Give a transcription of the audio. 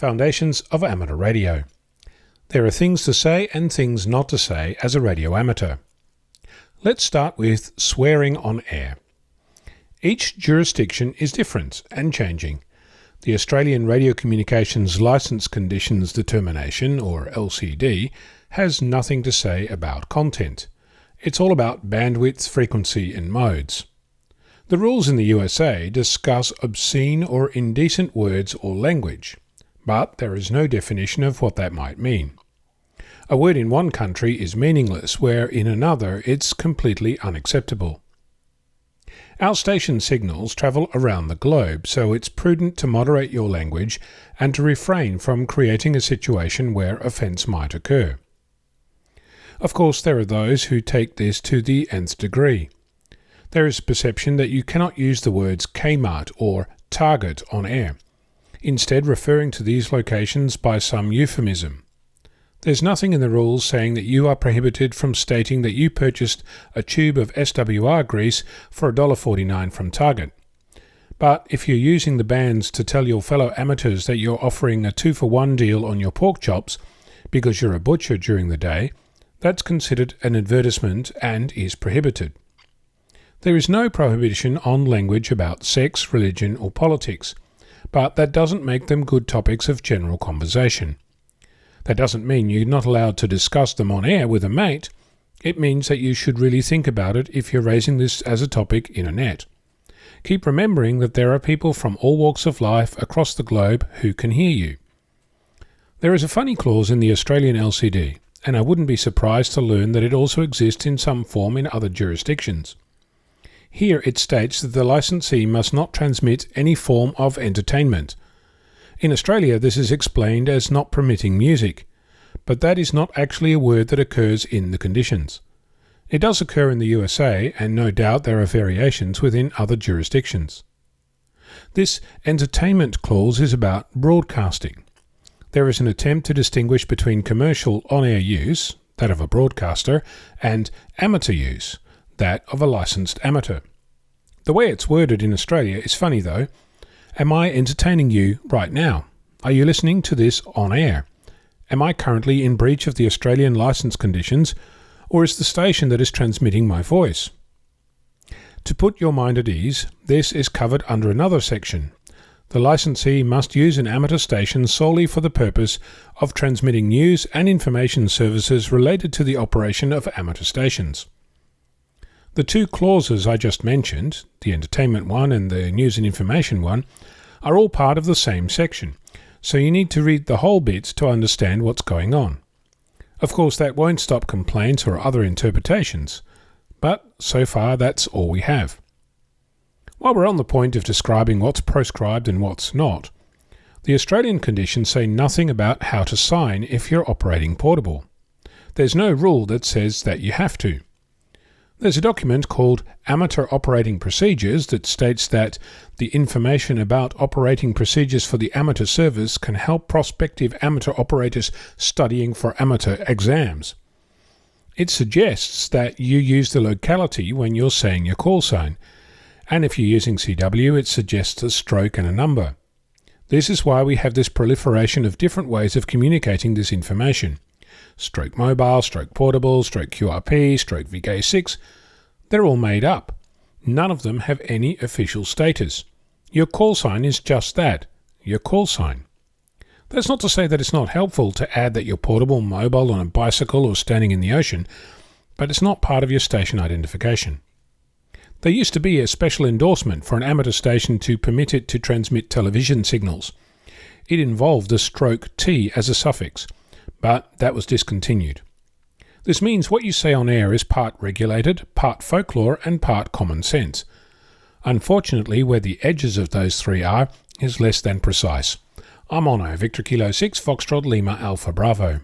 Foundations of Amateur Radio. There are things to say and things not to say as a radio amateur. Let's start with swearing on air. Each jurisdiction is different and changing. The Australian Radio Communications Licence Conditions Determination, or LCD, has nothing to say about content. It's all about bandwidth, frequency and modes. The rules in the USA discuss obscene or indecent words or language, but there is no definition of what that might mean. A word in one country is meaningless, where in another it's completely unacceptable. Our station signals travel around the globe, so it's prudent to moderate your language and to refrain from creating a situation where offence might occur. Of course, there are those who take this to the nth degree. There is a perception that you cannot use the words K-Mart or Target on air, instead referring to these locations by some euphemism. There's nothing in the rules saying that you are prohibited from stating that you purchased a tube of SWR grease for $1.49 from Target. But if you're using the bands to tell your fellow amateurs that you're offering a 2-for-1 deal on your pork chops because you're a butcher during the day, that's considered an advertisement and is prohibited. There is no prohibition on language about sex, religion or politics, but that doesn't make them good topics of general conversation. That doesn't mean you're not allowed to discuss them on air with a mate. It means that you should really think about it if you're raising this as a topic in a net. Keep remembering that there are people from all walks of life across the globe who can hear you. There is a funny clause in the Australian LCD, and I wouldn't be surprised to learn that it also exists in some form in other jurisdictions. Here it states that the licensee must not transmit any form of entertainment. In Australia this is explained as not permitting music, but that is not actually a word that occurs in the conditions. It does occur in the USA, and no doubt there are variations within other jurisdictions. This entertainment clause is about broadcasting. There is an attempt to distinguish between commercial on-air use, that of a broadcaster, and amateur use, that of a licensed amateur. The way it's worded in Australia is funny though. Am I entertaining you right now? Are you listening to this on air? Am I currently in breach of the Australian licence conditions, or is the station that is transmitting my voice? To put your mind at ease, this is covered under another section. The licensee must use an amateur station solely for the purpose of transmitting news and information services related to the operation of amateur stations. The two clauses I just mentioned, the entertainment one and the news and information one, are all part of the same section, so you need to read the whole bit to understand what's going on. Of course, that won't stop complaints or other interpretations, but so far that's all we have. While we're on the point of describing what's proscribed and what's not, the Australian conditions say nothing about how to sign if you're operating portable. There's no rule that says that you have to. There's a document called Amateur Operating Procedures that states that the information about operating procedures for the amateur service can help prospective amateur operators studying for amateur exams. It suggests that you use the locality when you're saying your call sign, and if you're using CW, it suggests a stroke and a number. This is why we have this proliferation of different ways of communicating this information. Stroke mobile, stroke portable, stroke QRP, stroke VK6, they're all made up. None of them have any official status. Your call sign is just that, your call sign. That's not to say that it's not helpful to add that you're portable, mobile, on a bicycle or standing in the ocean, but it's not part of your station identification. There used to be a special endorsement for an amateur station to permit it to transmit television signals. It involved a stroke T as a suffix, but that was discontinued. This means what you say on air is part regulated, part folklore and part common sense. Unfortunately, where the edges of those three are is less than precise. I'm Ono, Victor Kilo 6, Foxtrot Lima Alpha Bravo.